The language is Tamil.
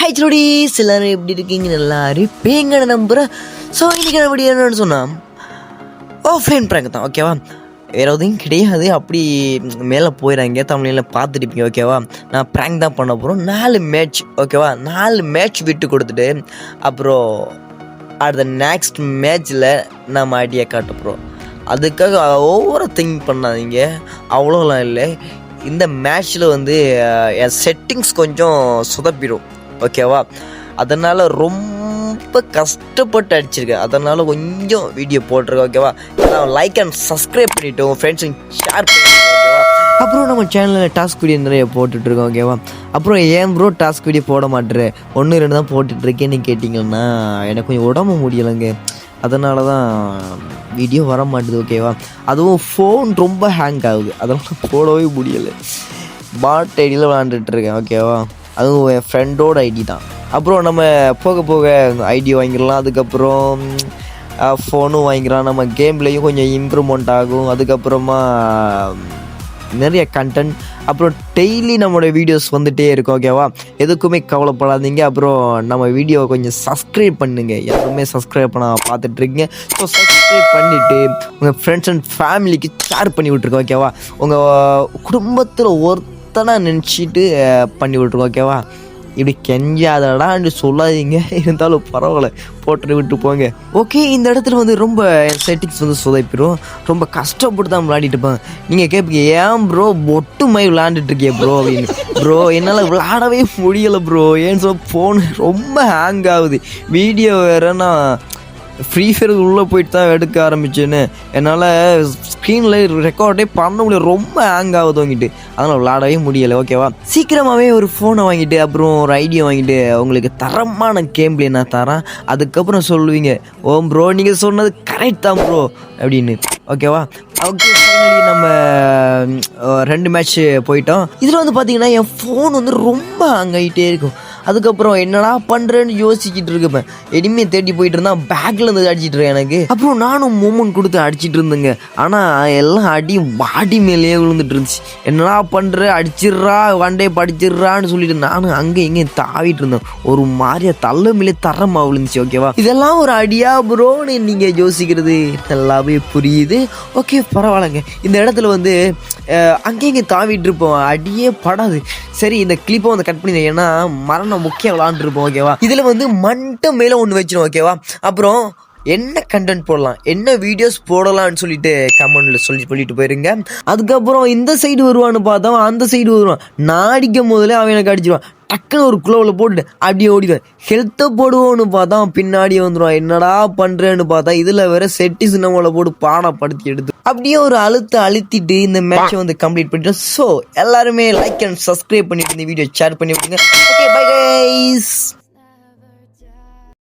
ஹாய் ஜோடிஸ், எல்லோரும் எப்படி இருக்கீங்க? நல்லா இருப்பீங்க நம்புகிறேன். ஸோ இன்றைக்கி நான் வீடியோ என்னென்னு சொன்னால் ஆஃப்லைன் ப்ராங்க் தான், ஓகேவா? வேறு எதுவும் கிடையாது. அப்படி மேலே போயிடாங்க, தமிழில் பார்த்துட்டுப்பீங்க, ஓகேவா? நான் ப்ராங்க் தான் பண்ண போகிறோம். 4 மேட்ச், ஓகேவா? 4 மேட்ச் விட்டு கொடுத்துட்டு அப்புறம் அடுத்த நெக்ஸ்ட் மேட்ச்சில் நம்ம ஐடியா காட்ட போகிறோம். அதுக்காக ஓவராக திங்க் பண்ணாதீங்க, அவ்வளோலாம் இல்லை. இந்த மேட்ச்சில் என் செட்டிங்ஸ் கொஞ்சம் சொதப்பிடும், ஓகேவா? அதனால் ரொம்ப கஷ்டப்பட்டு அடிச்சிருக்கேன். அதனால் கொஞ்சம் வீடியோ போட்டிருக்கேன், ஓகேவா? நான் லைக் அண்ட் சப்ஸ்கிரைப் பண்ணிவிட்டு உங்கள் ஃப்ரெண்ட்ஸுக்கு ஷேர் பண்ணிவிட்டு, ஓகேவா? அப்புறம் நம்ம சேனலில் டாஸ்க் வீடியோ நிறைய போட்டுட்ருக்கோம், ஓகேவா? அப்புறம் ஏன் ப்ரோ டாஸ்க் வீடியோ போட மாட்டேறேன், 1-2 தான் போட்டுட்ருக்கேன்னு கேட்டிங்கன்னா எனக்கு கொஞ்சம் உடம்பு முடியலைங்க. அதனால தான் வீடியோ வர மாட்டுது, ஓகேவா? அதுவும் ஃபோன் ரொம்ப ஹேங் ஆகுது, அதனால் போடவே முடியலை. பாட் ஐடியில் விளாண்டுட்ருக்கேன், ஓகேவா? அதுவும் என் ஃப்ரெண்டோட ஐடி தான். அப்புறம் நம்ம போக போக ஐடி வாங்கிடலாம். அதுக்கப்புறம் ஃபோனும் வாங்கிக்கலாம். நம்ம கேம்லேயும் கொஞ்சம் இம்ப்ரூவ்மெண்ட் ஆகும். அதுக்கப்புறமா நிறைய கண்டென்ட், அப்புறம் டெய்லி நம்மளோட வீடியோஸ் வந்துகிட்டே இருக்கும், ஓகேவா? எதுக்குமே கவலைப்படாதீங்க. அப்புறம் நம்ம வீடியோவை கொஞ்சம் சப்ஸ்கிரைப் பண்ணுங்கள். யாருமே சப்ஸ்கிரைப் பண்ண பார்த்துட்ருக்கீங்க. ஸோ சப்ஸ்கிரைப் பண்ணிவிட்டு உங்கள் ஃப்ரெண்ட்ஸ் அண்ட் ஃபேமிலிக்கு ஷேர் பண்ணி விட்ருக்கோம், ஓகேவா? உங்கள் குடும்பத்தில் ஒருத்தனை நினச்சிட்டு பண்ணி விட்ருக்கோம், ஓகேவா? இப்படி கெஞ்சாதடான்னு சொல்லாதீங்க, இருந்தாலும் பரவாயில்ல, போட்டு விட்டு போங்க, ஓகே? இந்த இடத்துல ரொம்ப செட்டிங்ஸ் சொதைப்பிடும். ரொம்ப கஷ்டப்பட்டு தான் விளையாடிட்டு இருப்பேன். நீங்கள் கேட்பீங்க, ஏன் ப்ரோ ஒட்டு மாதிரி விளையாண்டுட்ருக்கே ப்ரோ அப்படின்னு. ப்ரோ என்னால் விளையாடவே முடியலை ப்ரோ, ஏன்னு சொல்ல ஃபோன் ரொம்ப ஹேங் ஆகுது. வீடியோ வேறுனா ஃப்ரீ ஃபயர் உள்ளே போயிட்டு தான் எடுக்க ஆரம்பிச்சேன்னு என்னால் ஸ்க்ரீனில் ரெக்கார்டே பண்ண முடியல, ரொம்ப ஹேங் ஆகுது வாங்கிட்டு. அதனால் விளாடவே முடியலை, ஓகேவா? சீக்கிரமாகவே ஒரு ஃபோனை வாங்கிட்டு அப்புறம் ஒரு ஐடியா வாங்கிட்டு உங்களுக்கு தரமான கேம் பிளே நான் தரேன். அதுக்கப்புறம் சொல்லுவீங்க, ஓ ப்ரோ நீங்கள் சொன்னது கரெக்ட் தான் ப்ரோ அப்படின்னு, ஓகேவா? ஓகே, ஃபைனலி நம்ம 2 மேட்ச் போயிட்டோம். இதில் பார்த்தீங்கன்னா என் ஃபோன் ரொம்ப ஹேங் ஆகிட்டே இருக்கும். அதுக்கப்புறம் என்னடா பண்ணுறேன்னு யோசிச்சுட்டு இருப்பேன். இனிமேல் தேடி போயிட்டு இருந்தால் பேக்கில் இருந்து அடிச்சிட்டு இருக்கேன் எனக்கு. அப்புறம் நானும் மூமெண்ட் கொடுத்து அடிச்சிட்டு இருந்தேங்க. ஆனால் எல்லாம் அடி பாடி மேலேயே விழுந்துட்டு இருந்துச்சு. என்னடா பண்ணுற, அடிச்சிட்றா வண்டே படிச்சிட்றான்னு சொல்லிட்டு நானும் அங்கே இங்கேயும் தாவிட்டு இருந்தேன். ஒரு மாதிரியா தள்ள மேலே தரமாக விழுந்துச்சு, ஓகேவா? இதெல்லாம் ஒரு அடியா ப்ரோன்னு நீங்கள் யோசிக்கிறது நல்லாவே புரியுது. ஓகே, பரவாயில்லைங்க. இந்த இடத்துல அங்கே இங்கே தாவிட்டு இருப்போம், அடியே படாது. சரி, இந்த கிளிப்பை கட் பண்ணிடுறேன், ஏன்னா மரணம் முக்கியம் விளாண்டுருப்போம், ஓகேவா? இதில் மண்டம் மேலே ஒன்று வச்சிடும், ஓகேவா? அப்புறம் என்ன கண்டென்ட் போடலாம், என்ன வீடியோஸ் போடலான்னு சொல்லிட்டு கமெண்ட்ல சொல்லிட்டு போயிருங்க. அதுக்கப்புறம் இந்த சைடு வருவான்னு பார்த்தா அந்த சைடு வருவான். நாடிக்கும் போதில் அவன் எனக்கு அடிச்சிடுவான். டக்குன்னு ஒரு குளோவில் போட்டுட்டு அப்படியே ஓடிடுவேன். ஹெல்த்தை போடுவோன்னு பார்த்தா பின்னாடியே வந்துடுவான். என்னடா பண்ணுறேன்னு பார்த்தா இதில் வேற செட்டிஸ் நம்மளை போட்டு பாடப்படுத்தி எடுத்து அப்படியே ஒரு அழுத்திட்டு இந்த மேட்சை கம்ப்ளீட் பண்ணிட்டோம். ஸோ எல்லாருமே லைக் அண்ட் சப்ஸ்கிரைப் பண்ணிட்டு இந்த வீடியோ ஷேர் பண்ணி விட்டுங்க. Okay, bye guys.